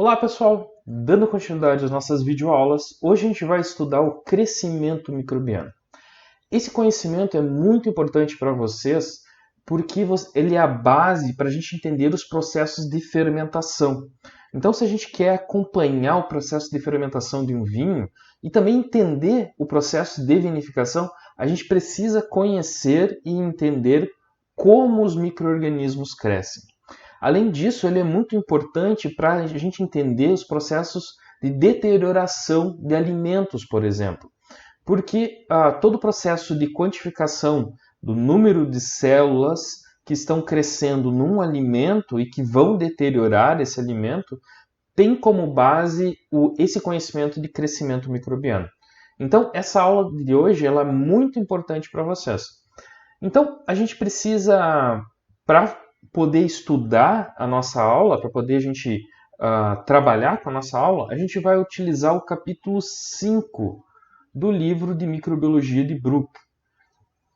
Olá pessoal, dando continuidade às nossas videoaulas, hoje a gente vai estudar o crescimento microbiano. Esse conhecimento é muito importante para vocês porque ele é a base para a gente entender os processos de fermentação. Então, se a gente quer acompanhar o processo de fermentação de um vinho e também entender o processo de vinificação, a gente precisa conhecer e entender como os micro-organismos crescem. Além disso, ele é muito importante para a gente entender os processos de deterioração de alimentos, por exemplo. Porque todo o processo de quantificação do número de células que estão crescendo num alimento e que vão deteriorar esse alimento tem como base esse conhecimento de crescimento microbiano. Então, essa aula de hoje ela é muito importante para vocês. Então, a gente precisa, para poder estudar a nossa aula, para poder a gente trabalhar com a nossa aula, a gente vai utilizar o capítulo 5 do livro de microbiologia de Brook.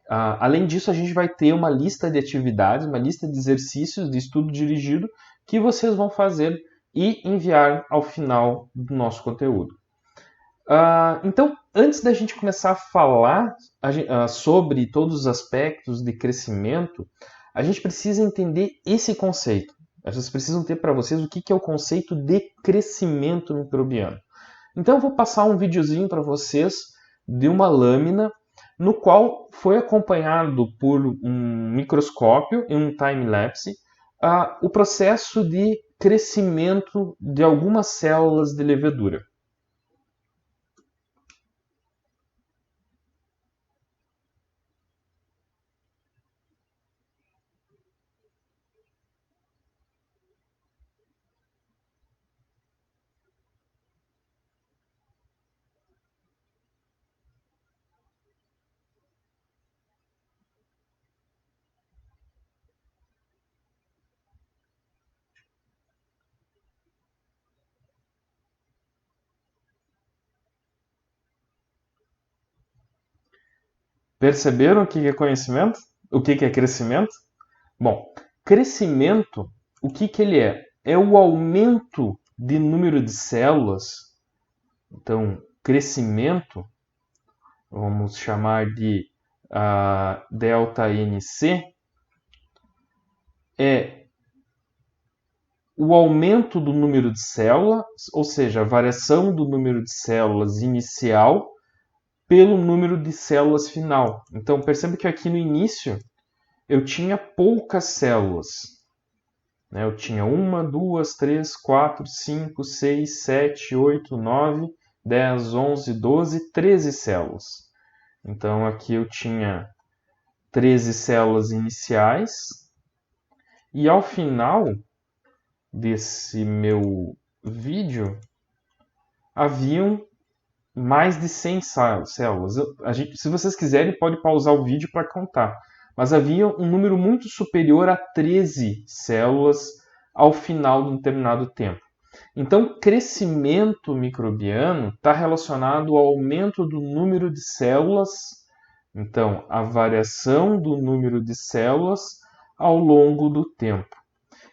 Além disso, a gente vai ter uma lista de atividades, uma lista de exercícios de estudo dirigido que vocês vão fazer e enviar ao final do nosso conteúdo. Então, antes da gente começar a falar sobre todos os aspectos de crescimento, a gente precisa entender esse conceito. Vocês precisam ter para vocês o que é o conceito de crescimento microbiano. Então, eu vou passar um videozinho para vocês de uma lâmina no qual foi acompanhado por um microscópio e um time-lapse o processo de crescimento de algumas células de levedura. Perceberam o que é conhecimento? O que é crescimento? Bom, crescimento, o que ele é? É o aumento de número de células. Então, crescimento, vamos chamar de delta NC, é o aumento do número de células, ou seja, a variação do número de células inicial pelo número de células final. Então, perceba que aqui no início eu tinha poucas células. Eu tinha 1, 2, 3, 4, 5, 6, 7, 8, 9, 10, 11, 12, 13 células. Então, aqui eu tinha 13 células iniciais. E ao final desse meu vídeo, haviam mais de 100 células. Se vocês quiserem, pode pausar o vídeo para contar. Mas havia um número muito superior a 13 células ao final de um determinado tempo. Então, crescimento microbiano está relacionado ao aumento do número de células. Então, a variação do número de células ao longo do tempo.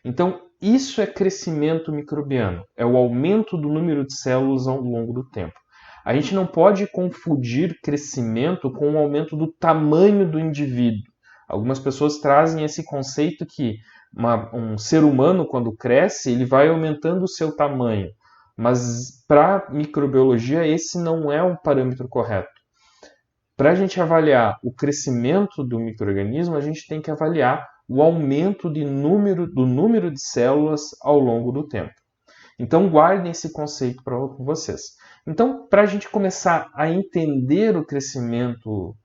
Então, isso é crescimento microbiano. É o aumento do número de células ao longo do tempo. A gente não pode confundir crescimento com o aumento do tamanho do indivíduo. Algumas pessoas trazem esse conceito que um ser humano, quando cresce, ele vai aumentando o seu tamanho. Mas para a microbiologia, esse não é um parâmetro correto. Para a gente avaliar o crescimento do micro-organismo, a gente tem que avaliar o aumento do número de células ao longo do tempo. Então, guardem esse conceito para vocês. Então, para a gente começar a entender o crescimento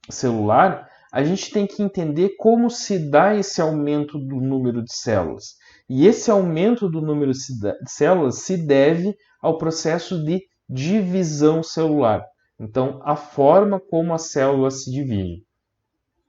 celular, a gente tem que entender como se dá esse aumento do número de células. E esse aumento do número de células se deve ao processo de divisão celular. Então, a forma como as células se dividem.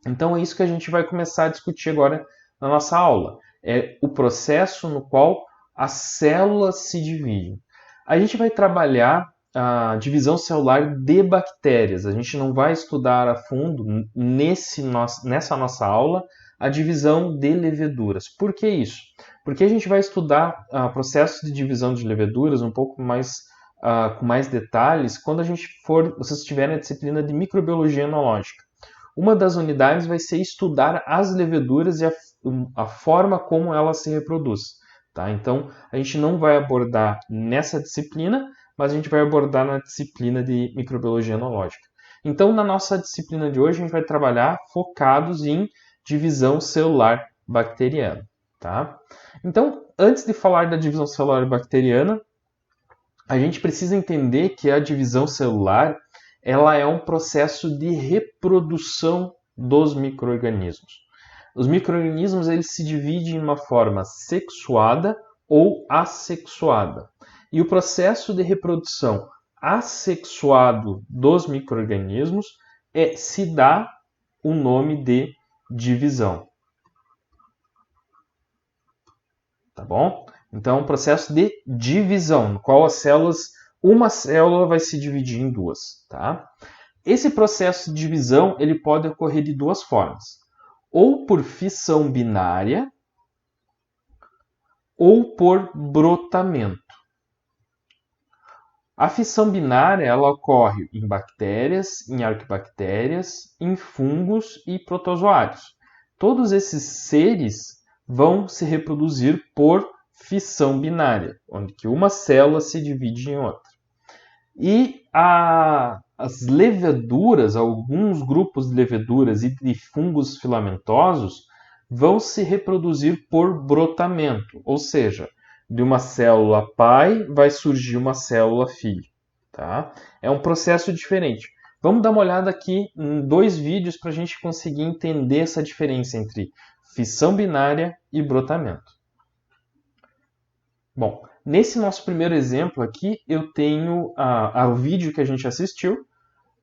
Então, é isso que a gente vai começar a discutir agora na nossa aula. É o processo no qual as células se dividem. A gente vai trabalhar a divisão celular de bactérias. A gente não vai estudar a fundo nessa nossa aula a divisão de leveduras. Por que isso? Porque a gente vai estudar processos de divisão de leveduras um pouco mais com mais detalhes quando vocês tiverem a disciplina de microbiologia enológica. Uma das unidades vai ser estudar as leveduras e a forma como elas se reproduzem. Tá? Então, a gente não vai abordar nessa disciplina, mas a gente vai abordar na disciplina de microbiologia enológica. Então, na nossa disciplina de hoje, a gente vai trabalhar focados em divisão celular bacteriana. Tá? Então, antes de falar da divisão celular bacteriana, a gente precisa entender que a divisão celular ela é um processo de reprodução dos micro-organismos. Os micro-organismos eles se dividem de uma forma sexuada ou assexuada. E o processo de reprodução assexuado dos micro-organismos se dá o nome de divisão. Tá bom? Então, é um processo de divisão, no qual uma célula vai se dividir em duas. Tá? Esse processo de divisão ele pode ocorrer de duas formas. Ou por fissão binária, ou por brotamento. A fissão binária ela ocorre em bactérias, em arquibactérias, em fungos e protozoários. Todos esses seres vão se reproduzir por fissão binária, onde que uma célula se divide em outra. E as leveduras, alguns grupos de leveduras e de fungos filamentosos vão se reproduzir por brotamento, ou seja, de uma célula pai vai surgir uma célula filho. Tá? É um processo diferente. Vamos dar uma olhada aqui em 2 vídeos para a gente conseguir entender essa diferença entre fissão binária e brotamento. Bom, nesse nosso primeiro exemplo aqui, eu tenho o vídeo que a gente assistiu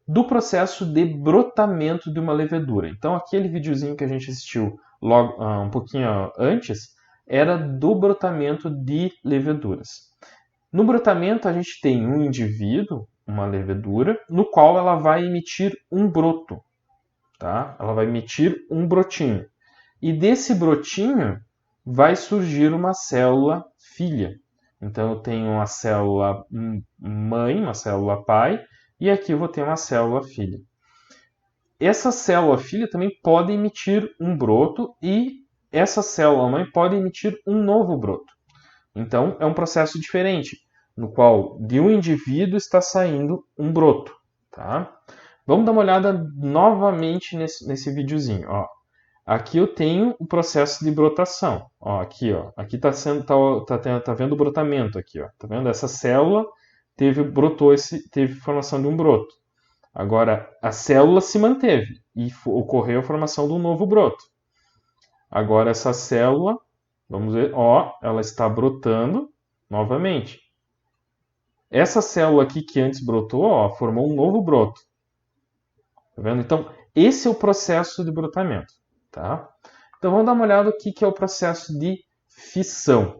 do processo de brotamento de uma levedura. Então, aquele videozinho que a gente assistiu logo, um pouquinho antes, era do brotamento de leveduras. No brotamento, a gente tem um indivíduo, uma levedura, no qual ela vai emitir um broto. Tá? Ela vai emitir um brotinho. E desse brotinho vai surgir uma célula filha. Então, eu tenho uma célula mãe, uma célula pai, e aqui eu vou ter uma célula filha. Essa célula filha também pode emitir um broto e essa célula mãe pode emitir um novo broto. Então, é um processo diferente, no qual de um indivíduo está saindo um broto. Tá? Vamos dar uma olhada novamente nesse videozinho. Ó. Aqui eu tenho o processo de brotação. Ó, aqui tá vendo o brotamento aqui, ó. Tá vendo? Essa célula teve formação de um broto. Agora a célula se manteve e ocorreu a formação de um novo broto. Agora essa célula, vamos ver, ó, ela está brotando novamente. Essa célula aqui que antes brotou, ó, formou um novo broto. Tá vendo? Então, esse é o processo de brotamento. Tá? Então vamos dar uma olhada no que é o processo de fissão.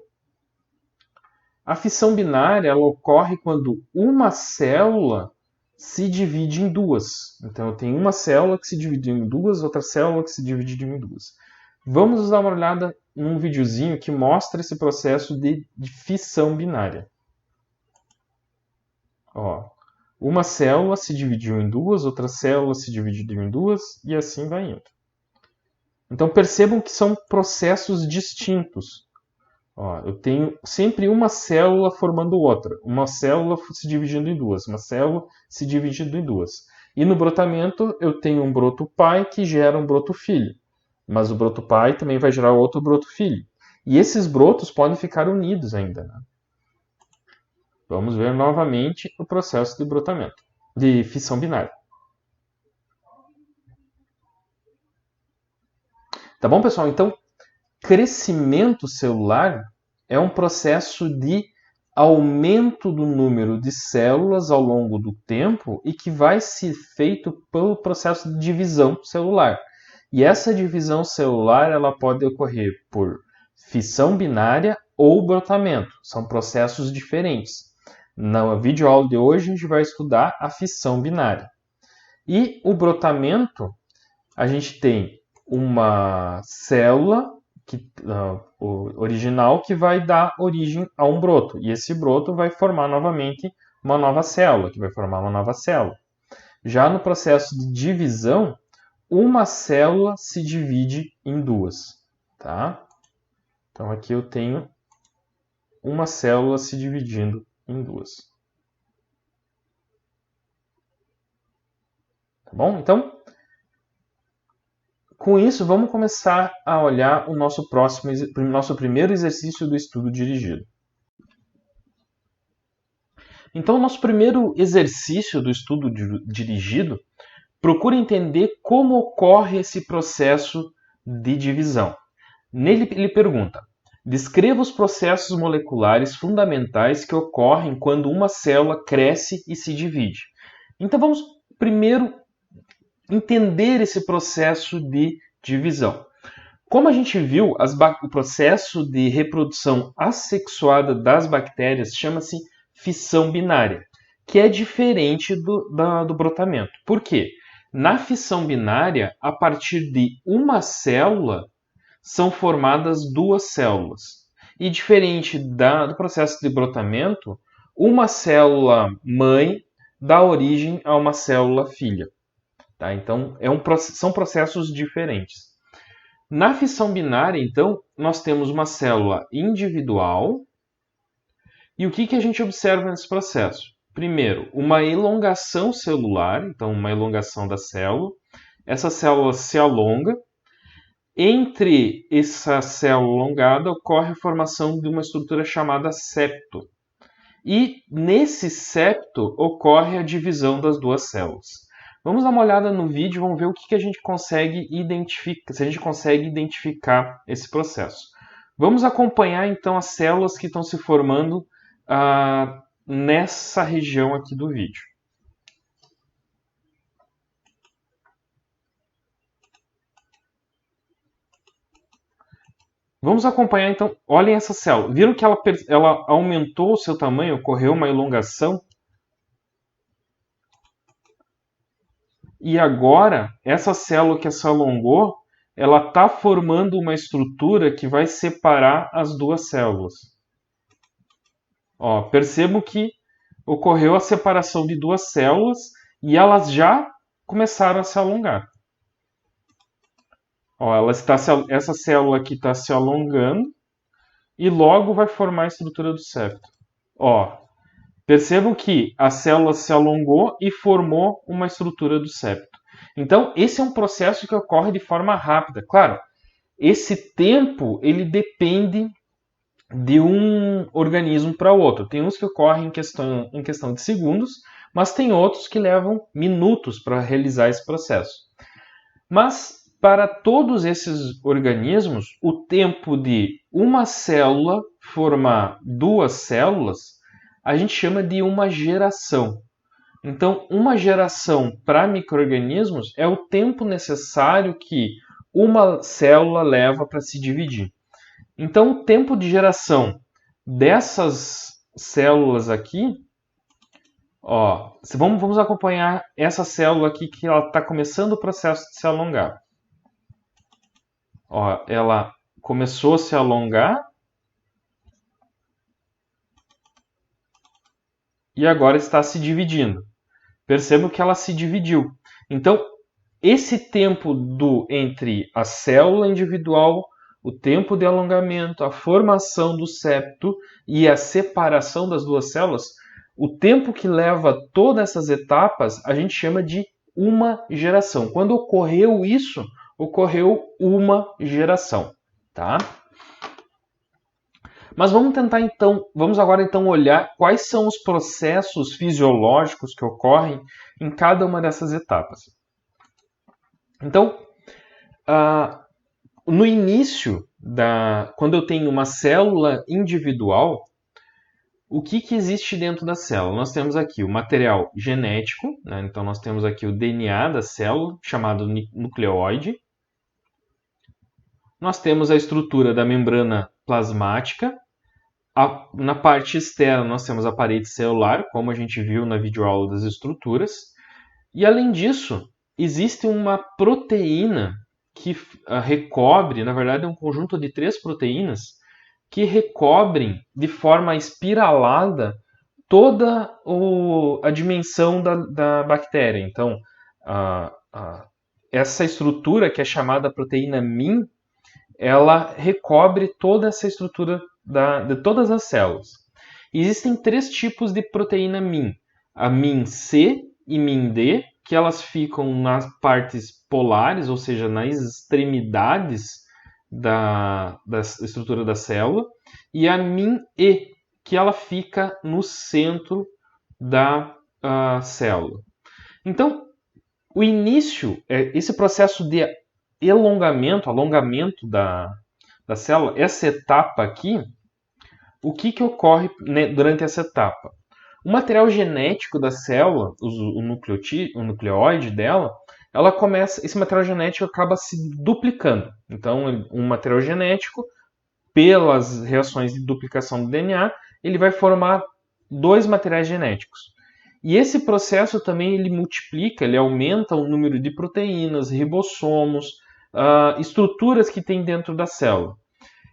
A fissão binária ela ocorre quando uma célula se divide em duas. Então eu tenho uma célula que se divide em duas, outra célula que se divide em duas. Vamos dar uma olhada num videozinho que mostra esse processo de fissão binária. Ó, uma célula se dividiu em duas, outra célula se dividiu em duas e assim vai indo. Então percebam que são processos distintos. Ó, eu tenho sempre uma célula formando outra. Uma célula se dividindo em duas. Uma célula se dividindo em duas. E no brotamento eu tenho um broto pai que gera um broto filho. Mas o broto pai também vai gerar outro broto filho. E esses brotos podem ficar unidos ainda. Né? Vamos ver novamente o processo de brotamento, de fissão binária. Tá bom, pessoal? Então, crescimento celular é um processo de aumento do número de células ao longo do tempo e que vai ser feito pelo processo de divisão celular. E essa divisão celular ela pode ocorrer por fissão binária ou brotamento. São processos diferentes. Na videoaula de hoje, a gente vai estudar a fissão binária. E o brotamento, a gente tem uma célula original que vai dar origem a um broto. E esse broto vai formar novamente uma nova célula, que vai formar uma nova célula. Já no processo de divisão, uma célula se divide em duas. Tá? Então aqui eu tenho uma célula se dividindo em duas. Tá bom? Então, com isso, vamos começar a olhar o nosso primeiro exercício do estudo dirigido. Então, o nosso primeiro exercício do estudo dirigido procura entender como ocorre esse processo de divisão. Nele, ele pergunta: descreva os processos moleculares fundamentais que ocorrem quando uma célula cresce e se divide. Então, vamos primeiro entender esse processo de divisão. Como a gente viu, o processo de reprodução assexuada das bactérias chama-se fissão binária, que é diferente do brotamento. Por quê? Na fissão binária, a partir de uma célula, são formadas duas células. E diferente do processo de brotamento, uma célula mãe dá origem a uma célula filha. Tá? Então, são processos diferentes. Na fissão binária, então, nós temos uma célula individual. E o que a gente observa nesse processo? Primeiro, uma elongação celular, então uma elongação da célula. Essa célula se alonga. Entre essa célula alongada ocorre a formação de uma estrutura chamada septo. E nesse septo ocorre a divisão das duas células. Vamos dar uma olhada no vídeo e vamos ver o que a gente consegue identificar, se a gente consegue identificar esse processo. Vamos acompanhar então as células que estão se formando nessa região aqui do vídeo. Vamos acompanhar então, olhem essa célula. Viram que ela aumentou o seu tamanho, ocorreu uma elongação? E agora, essa célula que se alongou, ela está formando uma estrutura que vai separar as duas células. Ó, percebo que ocorreu a separação de duas células e elas já começaram a se alongar. Ó, essa célula aqui está se alongando e logo vai formar a estrutura do septo. Ó, percebam que a célula se alongou e formou uma estrutura do septo. Então, esse é um processo que ocorre de forma rápida. Claro, esse tempo ele depende de um organismo para outro. Tem uns que ocorrem em questão de segundos, mas tem outros que levam minutos para realizar esse processo. Mas, para todos esses organismos, o tempo de uma célula formar duas células a gente chama de uma geração. Então, uma geração para micro-organismos é o tempo necessário que uma célula leva para se dividir. Então, o tempo de geração dessas células aqui, ó, vamos acompanhar essa célula aqui que ela está começando o processo de se alongar. Ó, ela começou a se alongar e agora está se dividindo. Percebo que ela se dividiu. Então, esse tempo entre a célula individual, o tempo de alongamento, a formação do septo e a separação das duas células, o tempo que leva todas essas etapas, a gente chama de uma geração. Quando ocorreu isso, ocorreu uma geração, tá? Mas vamos agora então olhar quais são os processos fisiológicos que ocorrem em cada uma dessas etapas. Então, no início, quando eu tenho uma célula individual, o que existe dentro da célula? Nós temos aqui o material genético, né? Então nós temos aqui o DNA da célula, chamado nucleóide. Nós temos a estrutura da membrana plasmática. Na parte externa nós temos a parede celular, como a gente viu na videoaula das estruturas. E além disso, existe uma proteína que recobre, na verdade é um conjunto de 3 proteínas que recobrem de forma espiralada toda a dimensão da bactéria. Então, essa estrutura que é chamada proteína min, ela recobre toda essa estrutura de todas as células. Existem 3 tipos de proteína min: a min C e min D, que elas ficam nas partes polares, ou seja, nas extremidades da estrutura da célula, e a min E, que ela fica no centro da célula. Então, o início, esse processo de alongamento da célula, essa etapa aqui, o que ocorre, né, durante essa etapa? O material genético da célula, o nucleóide dela, esse material genético acaba se duplicando. Então, um material genético, pelas reações de duplicação do DNA, ele vai formar 2 materiais genéticos. E esse processo também ele multiplica, ele aumenta o número de proteínas, ribossomos, estruturas que tem dentro da célula.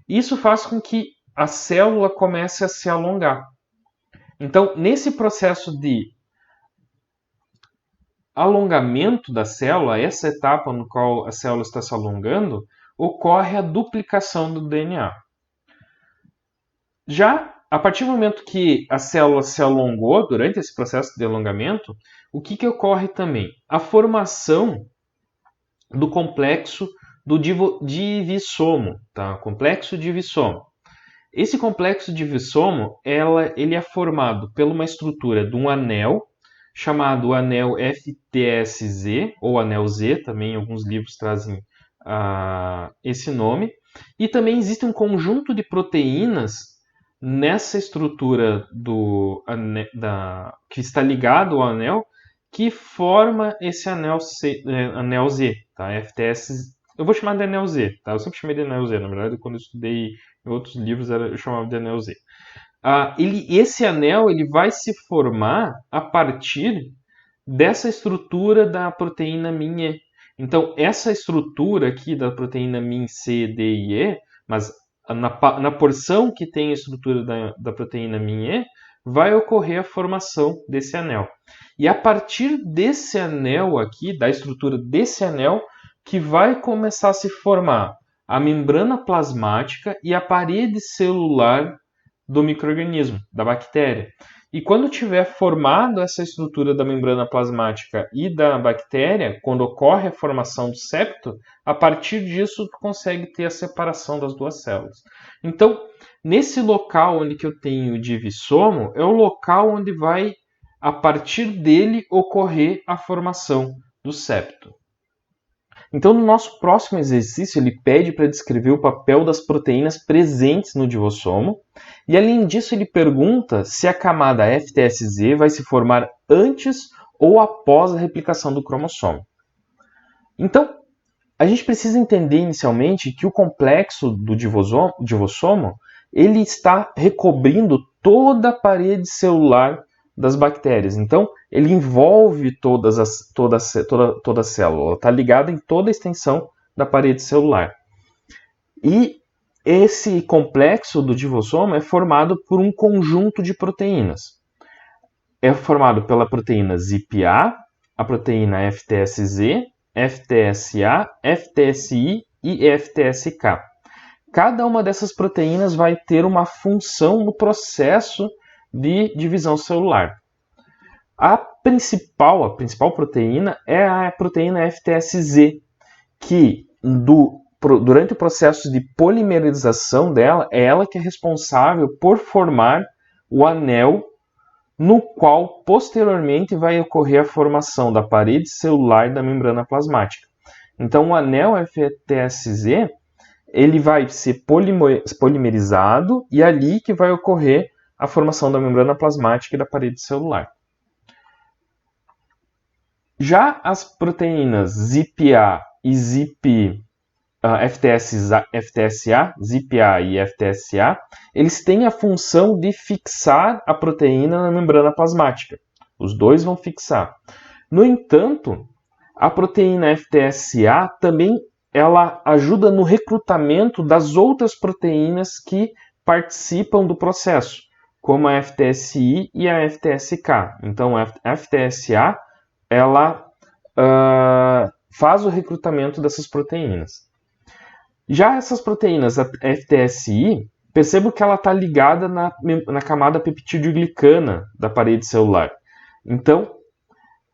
Isso faz com que a célula comece a se alongar. Então, nesse processo de alongamento da célula, essa etapa no qual a célula está se alongando, ocorre a duplicação do DNA. Já a partir do momento que a célula se alongou, durante esse processo de alongamento, o que ocorre também? A formação do complexo do divissomo, tá? Complexo divissomo. Esse complexo divissomo, ele é formado por uma estrutura de um anel, chamado anel FTSZ, ou anel Z, também alguns livros trazem esse nome. E também existe um conjunto de proteínas nessa estrutura que está ligado ao anel, que forma esse anel Z, tá? FTS. Eu vou chamar de anel Z, tá? Eu sempre chamei de anel Z, na verdade, quando eu estudei em outros livros eu chamava de anel Z. Esse anel ele vai se formar a partir dessa estrutura da proteína min E. Então, essa estrutura aqui da proteína min C, D e E, mas na porção que tem a estrutura da proteína min E, vai ocorrer a formação desse anel. E a partir desse anel aqui, da estrutura desse anel, que vai começar a se formar a membrana plasmática e a parede celular do micro-organismo, da bactéria. E quando tiver formado essa estrutura da membrana plasmática e da bactéria, quando ocorre a formação do septo, a partir disso tu consegue ter a separação das 2 células. Então, nesse local onde que eu tenho o divissomo, é o local onde vai, a partir dele, ocorrer a formação do septo. Então, no nosso próximo exercício, ele pede para descrever o papel das proteínas presentes no divossomo. E, além disso, ele pergunta se a camada FTSZ vai se formar antes ou após a replicação do cromossomo. Então, a gente precisa entender inicialmente que o complexo do divossomo ele está recobrindo toda a parede celular das bactérias. Então, ele envolve toda a célula. Ela está ligada em toda a extensão da parede celular. E esse complexo do divossomo é formado por um conjunto de proteínas. É formado pela proteína ZIP-A, a proteína FTSZ, FTSA, FTSI e FTSK. Cada uma dessas proteínas vai ter uma função no processo de divisão celular. A principal proteína é a proteína FTSZ, que durante o processo de polimerização dela, é ela que é responsável por formar o anel, no qual posteriormente vai ocorrer a formação da parede celular da membrana plasmática. Então, o anel FTSZ ele vai ser polimerizado e é ali que vai ocorrer a formação da membrana plasmática e da parede celular. Já as proteínas ZIP-A e FTSA, ZIP-A e FTSA, eles têm a função de fixar a proteína na membrana plasmática. Os dois vão fixar. No entanto, a proteína FTSA também ela ajuda no recrutamento das outras proteínas que participam do processo, como a FTSI e a FTSK. Então, a FTSA ela faz o recrutamento dessas proteínas. Já essas proteínas, a FTSI, percebo que ela está ligada na camada peptidoglicana da parede celular. Então,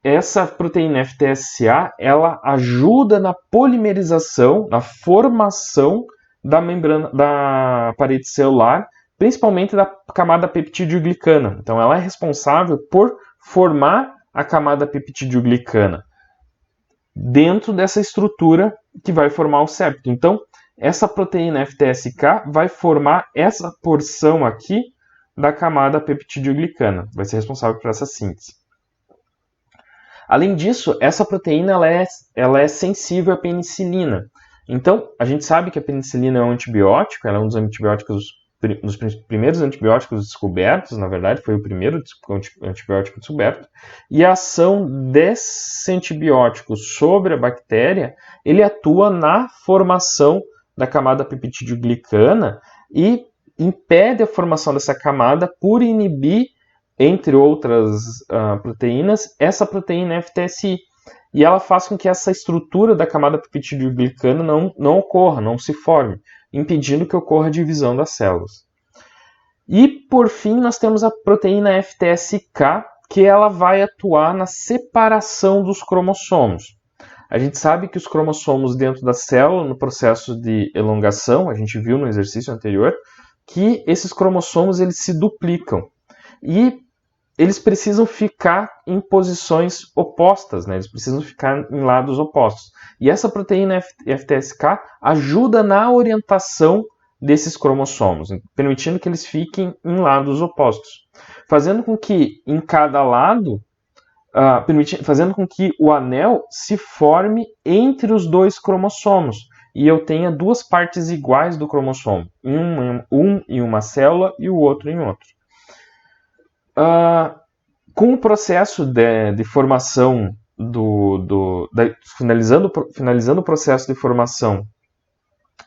essa proteína FTSA, ela ajuda na polimerização, na formação da membrana da parede celular, principalmente da camada peptidoglicana. Então, ela é responsável por formar a camada peptidoglicana dentro dessa estrutura que vai formar o septo. Então, essa proteína FTSK vai formar essa porção aqui da camada peptidoglicana, vai ser responsável por essa síntese. Além disso, essa proteína ela é sensível à penicilina. Então, a gente sabe que a penicilina é um antibiótico, ela é um dos antibióticos, dos primeiros antibióticos descobertos, na verdade, foi o primeiro antibiótico descoberto, e a ação desse antibiótico sobre a bactéria, ele atua na formação da camada peptidoglicana e impede a formação dessa camada por inibir, entre outras proteínas, essa proteína FTSI. E ela faz com que essa estrutura da camada peptidoglicana não ocorra, não se forme, impedindo que ocorra a divisão das células. E, por fim, nós temos a proteína FTSK, que ela vai atuar na separação dos cromossomos. A gente sabe que os cromossomos dentro da célula, no processo de elongação, a gente viu no exercício anterior, que esses cromossomos eles se duplicam. E eles precisam ficar em posições opostas, né? Eles precisam ficar em lados opostos. E essa proteína FTSK ajuda na orientação desses cromossomos, permitindo que eles fiquem em lados opostos, fazendo com que em cada lado, fazendo com que o anel se forme entre os dois cromossomos e eu tenha duas partes iguais do cromossomo, um em uma célula e o outro em outro. Com o processo de formação finalizando o processo de formação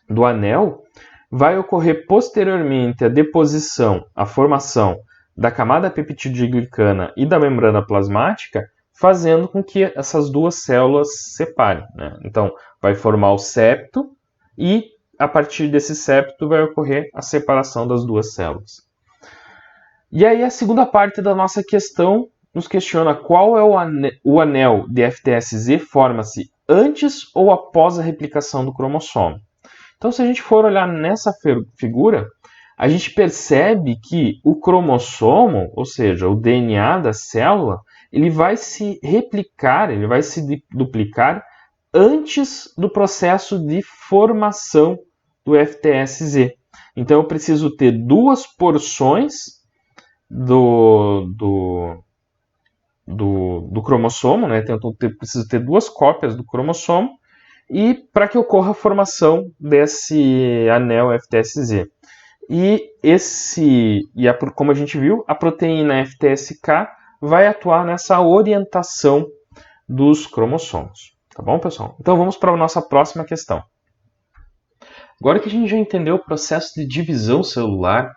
do anel, vai ocorrer posteriormente a deposição, a formação da camada peptidoglicana e da membrana plasmática, fazendo com que essas duas células se separem, né? Então, vai formar o septo e, a partir desse septo, vai ocorrer a separação das duas células. E aí a segunda parte da nossa questão nos questiona qual é o anel de FTSZ forma-se antes ou após a replicação do cromossomo. Então, se a gente for olhar nessa figura, a gente percebe que o cromossomo, ou seja, o DNA da célula, ele vai se replicar, ele vai se duplicar antes do processo de formação do FTSZ. Então, eu preciso ter duas porções do cromossomo, né? Então, eu preciso ter duas cópias do cromossomo e para que ocorra a formação desse anel FTSZ. Como a gente viu, a proteína FTSK vai atuar nessa orientação dos cromossomos. Tá bom, pessoal? Então vamos para a nossa próxima questão. Agora que a gente já entendeu o processo de divisão celular,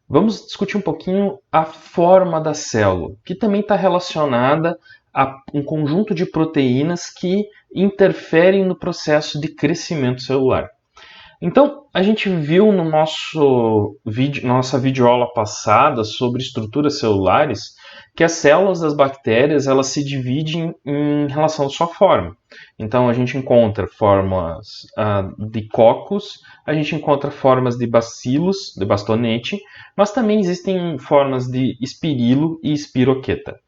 vamos discutir um pouquinho a forma da célula, que também está relacionada a um conjunto de proteínas que interferem no processo de crescimento celular. Então, a gente viu no nossa videoaula passada sobre estruturas celulares que as células das bactérias elas se dividem em relação à sua forma. Então, a gente encontra formas de cocos, a gente encontra formas de bacilos, de bastonete, mas também existem formas de espirilo e espiroqueta.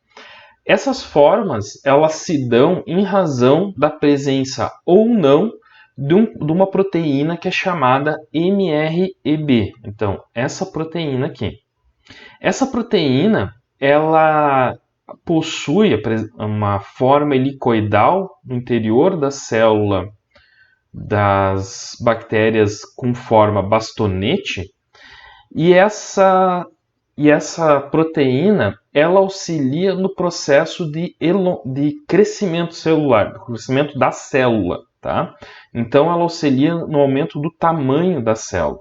Essas formas elas se dão em razão da presença ou não de uma proteína que é chamada MREB. Então, essa proteína aqui. Essa proteína, ela possui uma forma helicoidal no interior da célula das bactérias com forma bastonete, e essa proteína, ela auxilia no processo de crescimento celular, do crescimento da célula. tá? Então ela auxilia no aumento do tamanho da célula.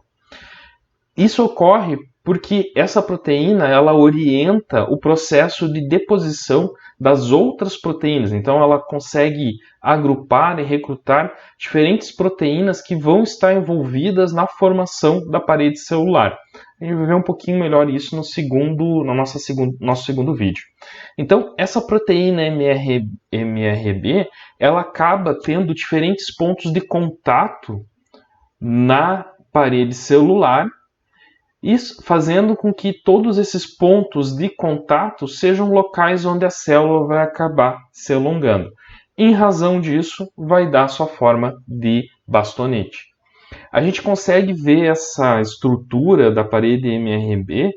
Isso ocorre porque essa proteína ela orienta o processo de deposição das outras proteínas. Então ela consegue agrupar e recrutar diferentes proteínas que vão estar envolvidas na formação da parede celular. A gente vai ver um pouquinho melhor isso no nosso segundo vídeo. Então essa proteína MRB ela acaba tendo diferentes pontos de contato na parede celular, isso fazendo com que todos esses pontos de contato sejam locais onde a célula vai acabar se alongando. Em razão disso, vai dar sua forma de bastonete. A gente consegue ver essa estrutura da parede MRB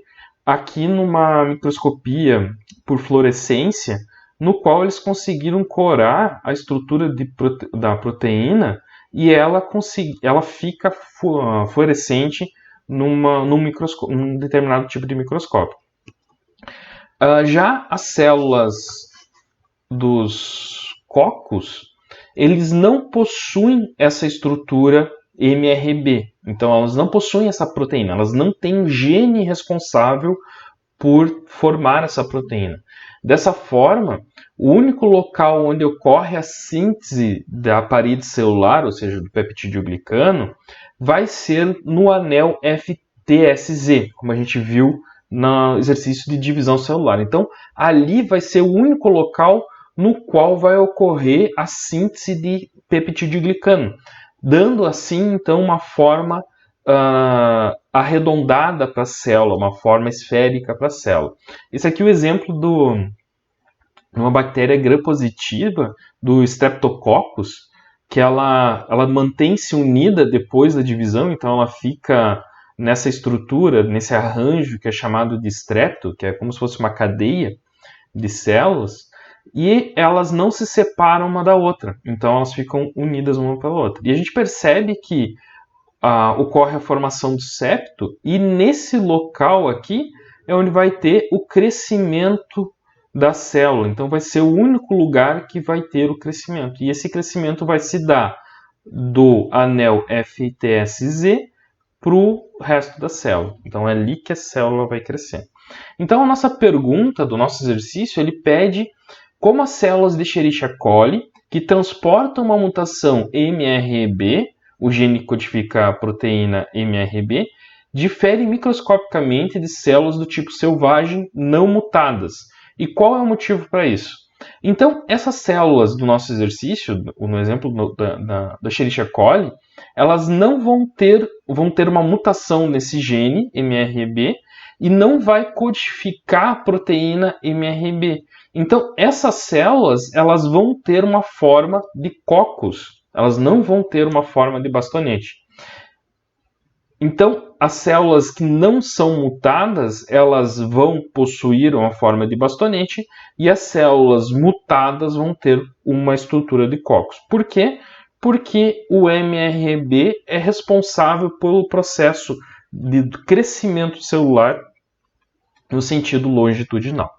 aqui numa microscopia por fluorescência, no qual eles conseguiram corar a estrutura da proteína e ela fica fluorescente num determinado tipo de microscópio. Já as células dos cocos, eles não possuem essa estrutura MRB. Então, elas não possuem essa proteína, elas não têm um gene responsável por formar essa proteína. Dessa forma, o único local onde ocorre a síntese da parede celular, ou seja, do peptidoglicano, vai ser no anel FTSZ, como a gente viu no exercício de divisão celular. Então, ali vai ser o único local no qual vai ocorrer a síntese de peptidoglicano, dando assim, então, uma forma arredondada para a célula, uma forma esférica para a célula. Esse aqui é o exemplo de uma bactéria gram-positiva, do Streptococcus, que ela mantém-se unida depois da divisão, então ela fica nessa estrutura, nesse arranjo que é chamado de strepto, que é como se fosse uma cadeia de células, e elas não se separam uma da outra, então elas ficam unidas uma pela outra. E a gente percebe que ocorre a formação do septo, e nesse local aqui é onde vai ter o crescimento da célula. Então vai ser o único lugar que vai ter o crescimento. E esse crescimento vai se dar do anel FTSZ para o resto da célula. Então é ali que a célula vai crescer. Então a nossa pergunta do nosso exercício, ele pede como as células de Escherichia coli, que transportam uma mutação MRB, o gene que codifica a proteína MRB, diferem microscopicamente de células do tipo selvagem não mutadas. E qual é o motivo para isso? Então, essas células do nosso exercício, no exemplo da Escherichia coli, elas não vão ter uma mutação nesse gene MRB e não vai codificar a proteína MRB. Então, essas células elas vão ter uma forma de cocos, elas não vão ter uma forma de bastonete. Então, as células que não são mutadas, elas vão possuir uma forma de bastonete e as células mutadas vão ter uma estrutura de cocos. Por quê? Porque o MRB é responsável pelo processo de crescimento celular no sentido longitudinal.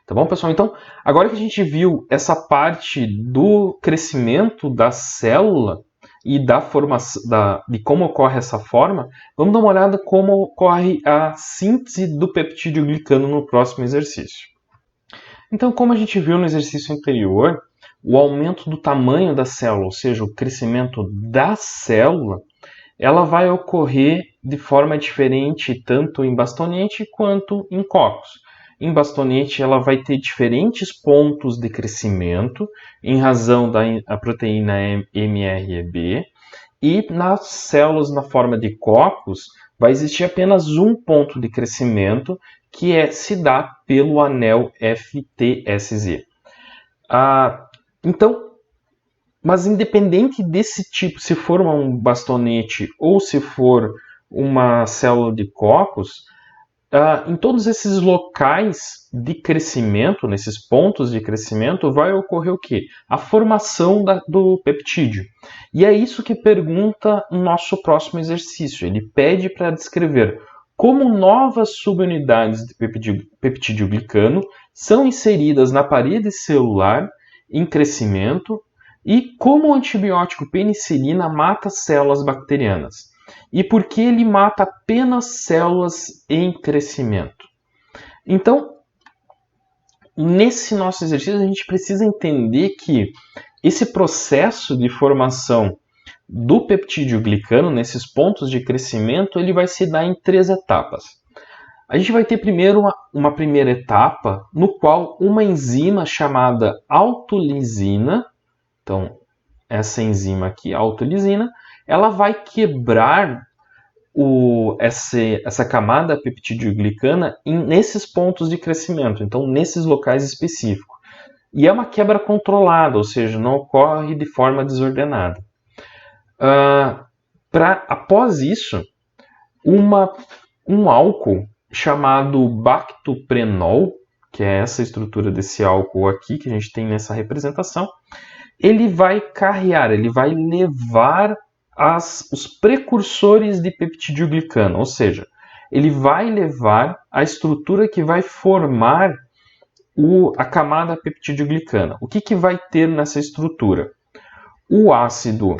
Tá bom, pessoal? Então, agora que a gente viu essa parte do crescimento da célula, e da formação, de como ocorre essa forma, vamos dar uma olhada como ocorre a síntese do peptidoglicano no próximo exercício. Então, como a gente viu no exercício anterior, o aumento do tamanho da célula, ou seja, o crescimento da célula, ela vai ocorrer de forma diferente tanto em bastonete quanto em cocos. Em bastonete, ela vai ter diferentes pontos de crescimento em razão da proteína MRB, e nas células na forma de cocos vai existir apenas um ponto de crescimento, que se dá pelo anel FTSZ. Então, mas independente desse tipo, se for um bastonete ou se for uma célula de cocos, em todos esses locais de crescimento, nesses pontos de crescimento, vai ocorrer o quê? A formação do peptídeo. E é isso que pergunta o nosso próximo exercício. Ele pede para descrever como novas subunidades de peptidoglicano são inseridas na parede celular em crescimento E como o antibiótico penicilina mata células bacterianas? E por que ele mata apenas células em crescimento? Então, nesse nosso exercício, a gente precisa entender que esse processo de formação do peptídeo glicano, nesses pontos de crescimento, ele vai se dar em 3 etapas. A gente vai ter primeiro uma primeira etapa, no qual uma enzima chamada autolisina, então essa enzima aqui, autolisina, ela vai quebrar essa camada peptidoglicana nesses pontos de crescimento, então nesses locais específicos. E é uma quebra controlada, ou seja, não ocorre de forma desordenada. Após isso, um álcool chamado bactoprenol, que é essa estrutura desse álcool aqui que a gente tem nessa representação, ele vai carrear, ele vai levar os precursores de peptidoglicano, ou seja, ele vai levar a estrutura que vai formar a camada peptidoglicana. O que vai ter nessa estrutura? O ácido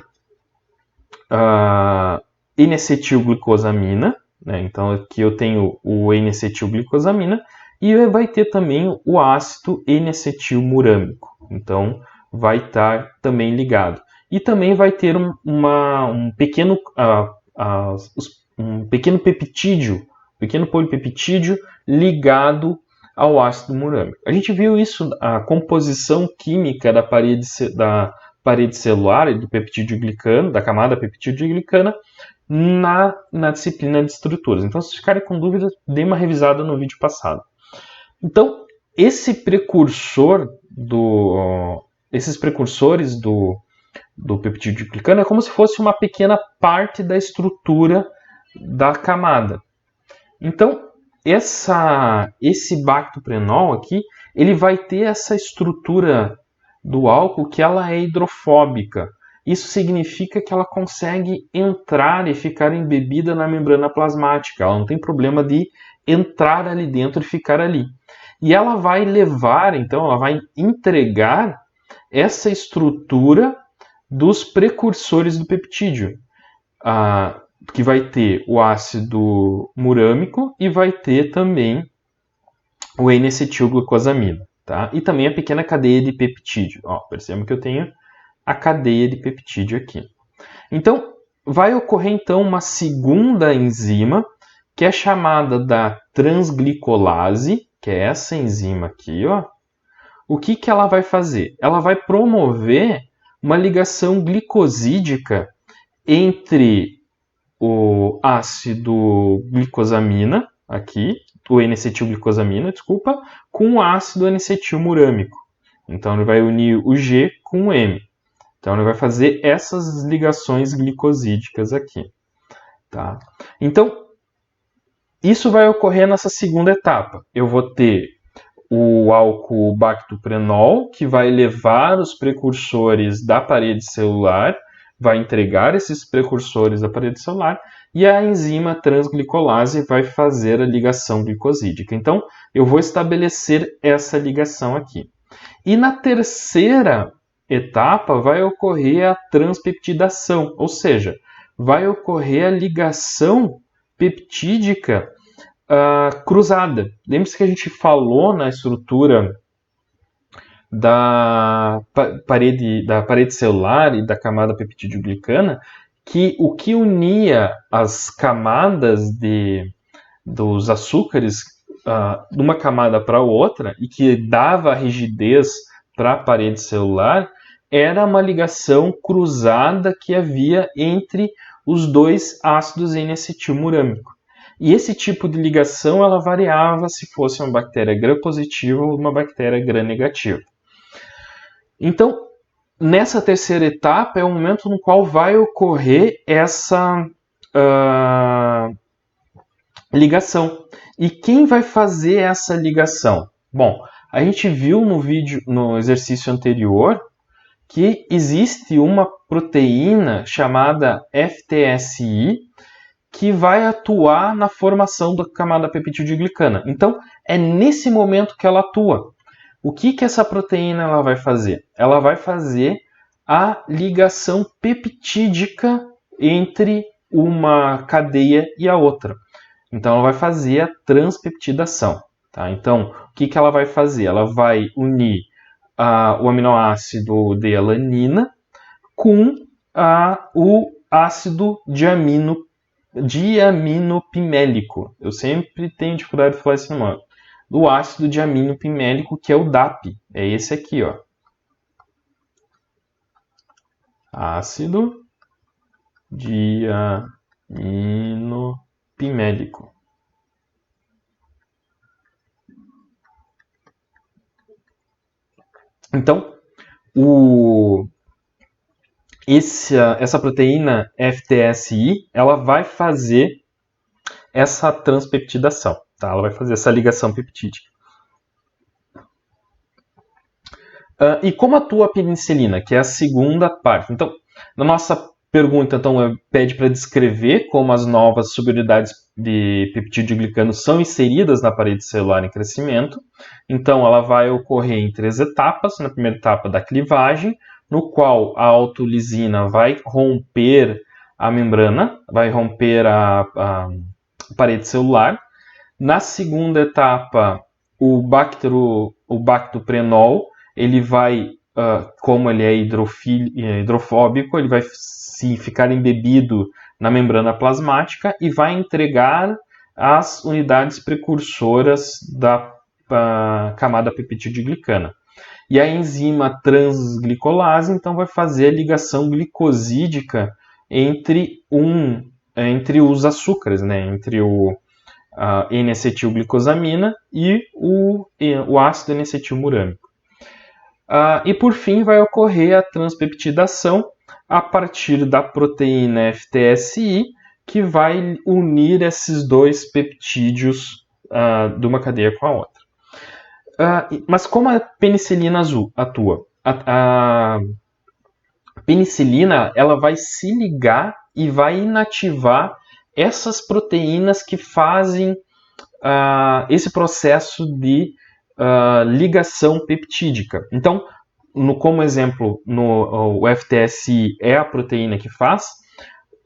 N-acetilglicosamina, né? Então aqui eu tenho o N-acetilglicosamina, e vai ter também o ácido N-acetilmurâmico. Então vai estar também ligado. E também vai ter um pequeno peptídeo, pequeno polipeptídeo ligado ao ácido murâmico. A gente viu isso, a composição química da parede celular do peptidoglicano, da camada peptidoglicana, na disciplina de estruturas. Então, se ficarem com dúvidas, dê uma revisada no vídeo passado. Então, esses precursores do peptidoglicano é como se fosse uma pequena parte da estrutura da camada. Então, esse bactoprenol aqui, ele vai ter essa estrutura do álcool que ela é hidrofóbica. Isso significa que ela consegue entrar e ficar embebida na membrana plasmática. Ela não tem problema de entrar ali dentro e ficar ali. E ela vai levar, então, ela vai entregar essa estrutura dos precursores do peptídeo, que vai ter o ácido murâmico e vai ter também o N-acetilglicosamina, tá? E também a pequena cadeia de peptídeo. Percebam que eu tenho a cadeia de peptídeo aqui. Então, vai ocorrer então uma segunda enzima, que é chamada da transglicolase, que é essa enzima aqui, ó. O que ela vai fazer? Ela vai promover uma ligação glicosídica entre o ácido glicosamina, aqui, o N-acetilglicosamina, desculpa, com o ácido N-acetilmurâmico. Então, ele vai unir o G com o M. Então, ele vai fazer essas ligações glicosídicas aqui. Tá? Então, isso vai ocorrer nessa segunda etapa. Eu vou ter o álcool bactoprenol, que vai levar os precursores da parede celular, vai entregar esses precursores da parede celular, e a enzima transglicolase vai fazer a ligação glicosídica. Então, eu vou estabelecer essa ligação aqui. E na terceira etapa vai ocorrer a transpeptidação, ou seja, vai ocorrer a ligação peptídica cruzada. Lembre-se que a gente falou na estrutura da parede celular e da camada peptidoglicana que o que unia as camadas dos açúcares de uma camada para outra e que dava rigidez para a parede celular era uma ligação cruzada que havia entre os dois ácidos N-acetilmurâmico. E esse tipo de ligação ela variava se fosse uma bactéria gram-positiva ou uma bactéria gram-negativa. Então, nessa terceira etapa é o momento no qual vai ocorrer essa ligação. E quem vai fazer essa ligação? Bom, a gente viu no exercício anterior, que existe uma proteína chamada FTSI que vai atuar na formação da camada peptidoglicana. Então, é nesse momento que ela atua. O que essa proteína ela vai fazer? Ela vai fazer a ligação peptídica entre uma cadeia e a outra. Então, ela vai fazer a transpeptidação. Tá? Então, o que ela vai fazer? Ela vai unir o aminoácido de alanina com o ácido diaminopimélico. Eu sempre tenho dificuldade de falar esse nome. Do ácido diaminopimélico, que é o DAP. É esse aqui, ó. Ácido diaminopimélico. Então, essa proteína FTSI, ela vai fazer essa transpeptidação, tá? Ela vai fazer essa ligação peptídica. E como atua a penicilina, que é a segunda parte? Então, na nossa pergunta, então, pede para descrever como as novas subunidades de peptídeo-glicano são inseridas na parede celular em crescimento. Então, ela vai ocorrer em 3 etapas. Na primeira etapa da clivagem, no qual a autolisina vai romper a membrana, vai romper a parede celular. Na segunda etapa, o bactoprenol, ele vai, como ele é hidrofóbico, ele vai ficar embebido na membrana plasmática e vai entregar as unidades precursoras da camada peptidoglicana. E a enzima transglicolase, então, vai fazer a ligação glicosídica entre os açúcares, né? Entre o N-acetilglicosamina e o ácido N-acetilmurâmico. E por fim vai ocorrer a transpeptidação a partir da proteína FTSI, que vai unir esses dois peptídeos de uma cadeia com a outra. Mas como a penicilina atua? A penicilina, ela vai se ligar e vai inativar essas proteínas que fazem esse processo de ligação peptídica. Então, como exemplo, o FTSI é a proteína que faz,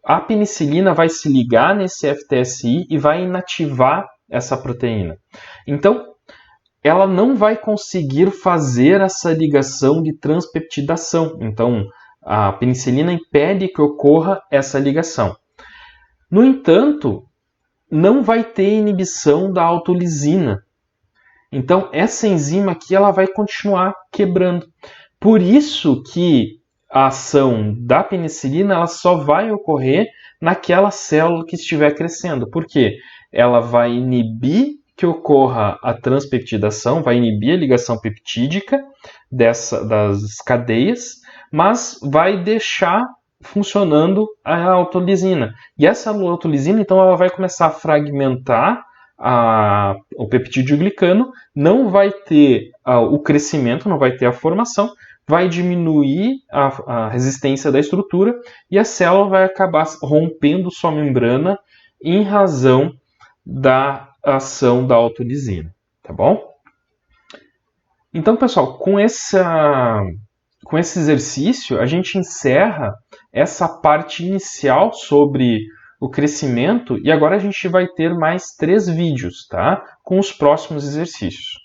a penicilina vai se ligar nesse FTSI e vai inativar essa proteína. Então, ela não vai conseguir fazer essa ligação de transpeptidação. Então, a penicilina impede que ocorra essa ligação. No entanto, não vai ter inibição da autolisina. Então, essa enzima aqui ela vai continuar quebrando. Por isso que a ação da penicilina ela só vai ocorrer naquela célula que estiver crescendo. Por quê? Ela vai inibir que ocorra a transpeptidação, vai inibir a ligação peptídica das cadeias, mas vai deixar funcionando a autolisina. E essa autolisina, então, ela vai começar a fragmentar o peptídeo-glicano, não vai ter o crescimento, não vai ter a formação, vai diminuir a resistência da estrutura e a célula vai acabar rompendo sua membrana em razão da ação da autolisina, tá bom? Então, pessoal, com esse exercício, a gente encerra essa parte inicial sobre o crescimento e agora a gente vai ter mais 3 vídeos, tá? Com os próximos exercícios.